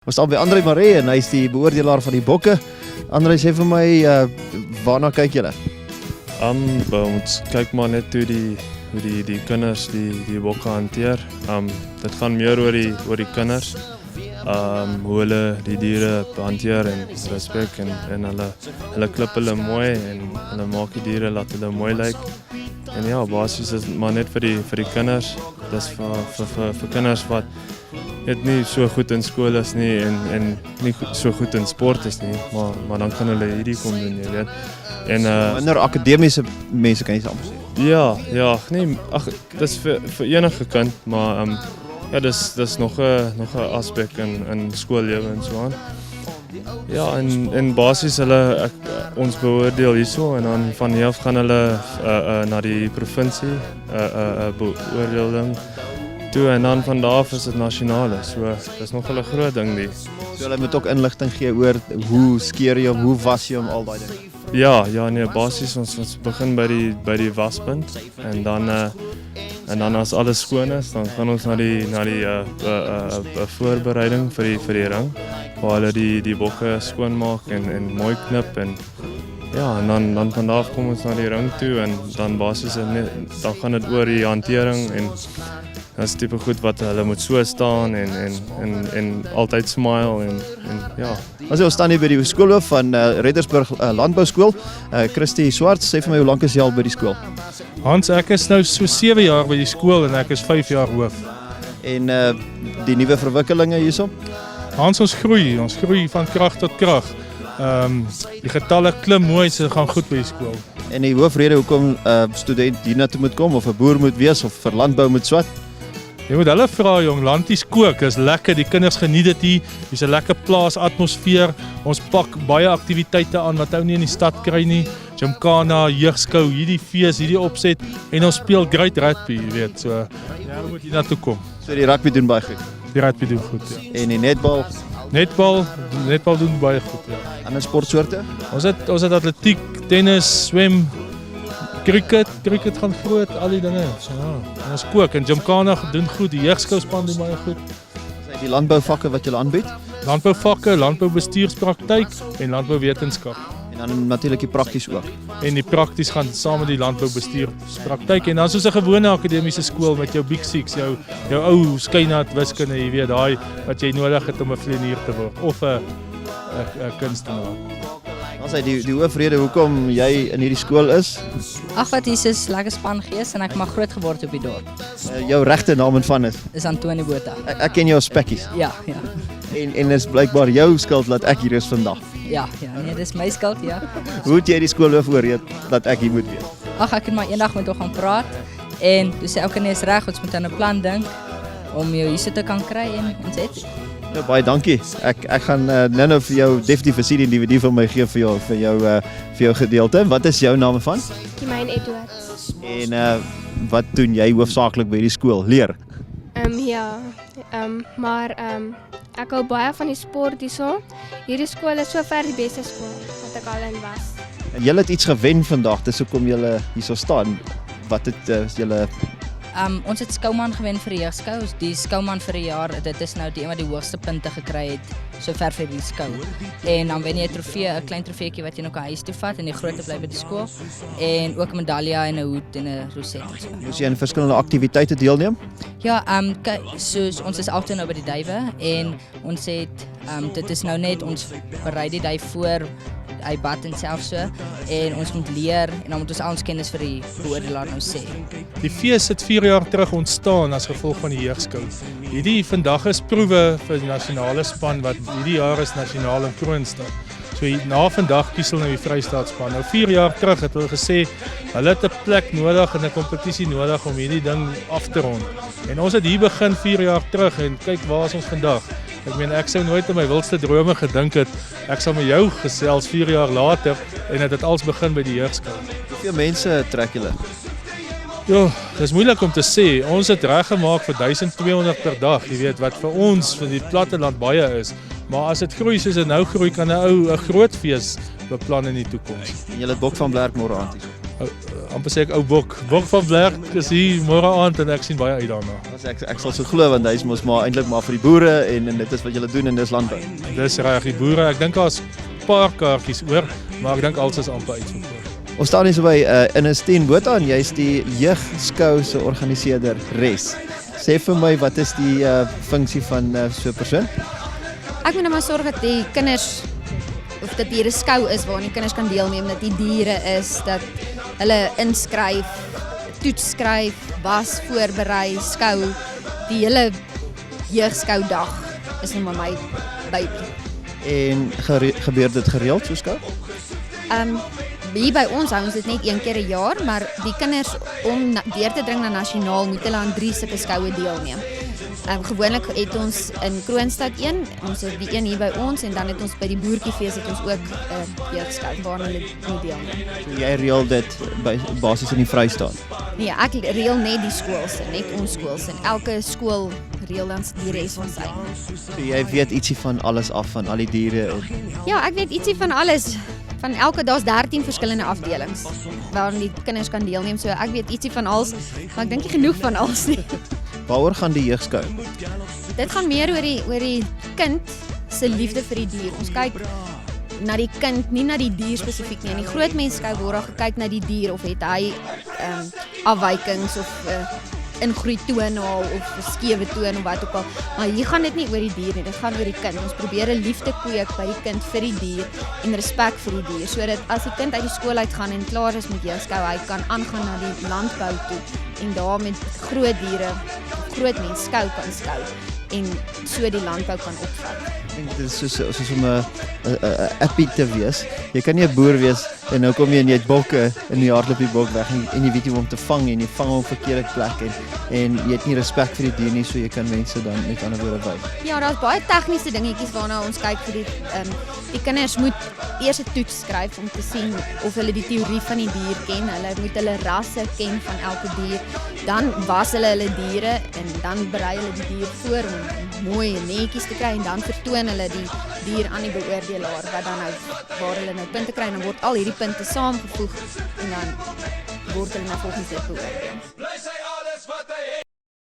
Ons staan by André Maree en hy is die beoordelaar van die bokke. André, sê vir my, waarna kyk julle? Ons kyk maar net hoe die kinders die bokke hanteer. Dit gaan meer oor die kinders. Hoe hulle die diere hanteer en respek en hulle klip hulle mooi en hulle maak die diere laat hulle mooi lyk. En ja, basies is maar net vir die kinders. Dis vir kinders wat net nie so goed in skool is nie en nie so goed in sport is nie, maar dan kan hulle hierdie kom doen, jy weet. En minder akademiese mense kan jy amper sê. Ja, nee, dis vir enige kind, maar ja, dis nog 'n aspek in skoollewe en so aan. Ja, en basies ons beoordeel hierso en dan van hier af gaan hulle na die provinsie beoordeling toe en dan van daar af is dit nasionale. So dis nog 'n groot ding die. So hulle moet ook inligting gee oor hoe skeer jy hom, hoe was jy hom, al daai dinge. Ja, nee, basies ons begin by die waspunt en dan as alles skoon is, dan gaan ons na die voorbereiding vir die ring, waar hulle die bokke skoon maak en mooi knip en ja, en dan van daar af kom ons na die ring toe en dan basies dan gaan dit oor die hantering en dis tipe goed wat hulle moet so staan en altyd smile en ja. Ons staan hier by die skoolhoof van Reddersburg Landbouskool. Christy Swart, sê vir my, hoe lank is jy al by die skool? Hans, ek is nou so 7 jaar by die skool en ek is 5 jaar hoof. En die nuwe verwikkelinge hierso? Hans, ons groei van krag tot krag. Die getalle klim mooi, so gaan goed by die skool. En die hoofrede hoekom 'n student hiernatoe moet kom of 'n boer moet wees of vir landbou moet swat? Jy moet hulle vra, jong, landies kook, is lekker, die kinders geniet dit hier, hier's 'n lekker plaasatmosfeer, ons pak baie aktiwiteite aan wat ou nie in die stad kry nie, Gymkhana, jeugskou, hierdie fees, hierdie opset, en ons speel great rugby, jy weet, so, ja, moet hier naartoe kom. So die rugby doen baie goed? Die rugby doen goed, ja. En die netbal? Netbal doen baie goed, ja. Ander sportsoorte? Ons het atletiek, tennis, swem, cricket gaan groot, al die dinge, so ja, en ons kook, en Gymkhana doen goed, die jeugskouspan doen baie goed. Die landbouvakke wat julle aanbied? Landbouvakke, landboubestuurspraktyk en landbouwetenskap. En dan natuurlik die prakties ook. En die prakties gaan saam met die landboubestuurspraktyk en dan soos 'n gewone akademiese skool met jou Big Six, jou ou skynat wiskunde, jy weet, daai wat jy nodig het om 'n vlieënier te word of 'n kunstenaar. Ons sê die hoofrede hoekom jy in hierdie skool is? Ag wat hier is lekker span gees en ek mag groot geword op die dorp. Jou regte naam en van Is Antoni Botha. Ek ken jou as Spekkies. Ja. En is blykbaar jou skuld dat ek hier is vandag. Ja, nee, dis my skuld, ja. Hoe het jy die skoolhoof oorreed dat ek hier moet wees? Ag ek het maar eendag met hom gaan praat en toe sê okay, nee, is reg, ons moet aan 'n plan dink om jou hier te kan kry en ons het. Nou, baie dankie. Ek gaan nou vir jou definitief 'n CD-DVD van my gee vir jou gedeelte. Wat is jou naam van? Kimyn Edwards. En wat doen jy hoofsaaklik by die skool? Leer? Maar ek hou baie van die sport hierso. Hierdie skool is sover die beste skool wat ek al in was. En julle het iets gewen vandag, dis hoekom julle hierso staan. Wat het julle Ons het skouman gewen vir die jeugskou. Die skouman vir die jaar, dit is nou die een wat die hoogste punte gekry het sover vir die skou. En dan wen jy 'n trofee, 'n klein trofeetjie wat jy nou kan huis toe vat en die groot bly by die skool en ook 'n medalje en 'n hoed en 'n roset en so. Moes jy aan verskillende aktiwiteite deelneem? Ja, soos ons is altyd nou by die duwe en ons het dit is nou net ons berei die duif voor hy bad en self so en ons moet leer en dan moet ons al ons kennis vir die beoordelaar nou sê. Die fees het 4 jaar terug ontstaan as gevolg van die jeugskou. Hierdie vandag is proewe vir die nasionale span wat hierdie jaar is nasionaal in Kroonstad. So na vandag kies hulle nou die Vrystaatspan. Nou 4 jaar terug het hulle gesê hulle het 'n plek nodig en 'n kompetisie nodig om hierdie ding af te rond. En ons het hier begin 4 jaar terug en kyk waar is ons vandag. Ek meen ek sou nooit in my wildste drome gedink het ek sal met jou gesels 4 jaar later en dit het als begin by die jeugskou. Hoeveel mense trek julle? Ja, dis moeilik om te sê. Ons het reggemaak vir 1200 per dag, jy weet, wat vir ons vir die platteland baie is. Maar as dit groei soos dit nou groei, kan 'n groot fees beplan in die toekoms. En julle het Bok van Blerk môre aand hier. amper sê ek ou Bok van Blerk is hier môre aand en ek sien baie uit daarna. Ek sal so glo want hy is mos maar eintlik maar vir die boere en dit is wat julle doen en dis landbou. Dis reg, die boere, ek dink daar's 'n paar kaartjies oor, maar ek dink alles is amper uitverkoop. Ons staan hier so by Ines ten Botha en jy's die jeugskou se organiseerder Res. Sê vir my, wat is die funksie van so 'n persoon? Ek moet nou maar sorg dat die kinders, of dat hier 'n skou is waarin die kinders kan deelneem, dat die diere is, dat hulle inskryf, toets skryf, was, voorberei, skou, die hele jeugskoudag is nou maar my baby. En gebeur dit gereeld so skou? Hier by ons hou ons dit net 1 keer 'n jaar, maar die kinders om deur te dring na nasionaal moet hulle aan 3 sulke skoue deelneem. Gewoonlik het ons in Kroonstad een, ons het die een hier by ons en dan het ons by die Boertjiefees het ons ook 'n jeugskou waarna hulle moet deelneem. So jy reël dit by basies in die Vrystaat. Nee, ek reël net die skoolse, net ons skoolse. Elke skool reël dan die res van sy. So jy weet ietsie van alles af van al die diere. Ja, ek weet ietsie van alles. Van elke daar's 13 verskillende afdelings waarin die kinders kan deelneem. So ek weet ietsie van alles, maar ek dink nie genoeg van alles nie. Waaroor gaan die jeugskou? Dit gaan meer oor die kind se liefde vir die dier. Ons kyk na die kind, nie na die dier spesifiek nie. In die groot mensskou word daar gekyk na die dier of het hy afwykings of ingroei toon of skewe toon of wat ook al. Maar hier gaan dit nie oor die dier nie, dit gaan oor die kind. Ons probeer 'n liefde kweek by die kind vir die dier en respek vir die dier, sodat as die kind uit die skool uitgaan en klaar is met jeugskou, hy kan aangaan na die landbou toe en daar met groot diere, groot mens skou kan skou en so die landbou kan opvat. Ek dink dit is soos om 'n appie te wees. Jy kan nie 'n boer wees en nou kom jy en jy het bokke en jy hardloop die bok weg en jy weet nie hoe om te vang en jy vang hom op 'n verkeerde plek en jy het nie respek vir die dier nie, so jy kan mense dan met ander woorde wys. Ja, daar's baie tegniese dingetjies waarna ons kyk vir die kinders moet eers 'n toets skryf om te sien of hulle die teorie van die dier ken. Hulle moet hulle rasse ken van elke dier. Dan was hulle diere en dan berei hulle die dier voor om mooi en netjies te kry en dan vertoon hulle die dier aan die beoordelaar wat dan nou waar hulle nou punte kry en dan word al hierdie punte saamgevoeg en dan word hulle nou volgens dit beoordeel.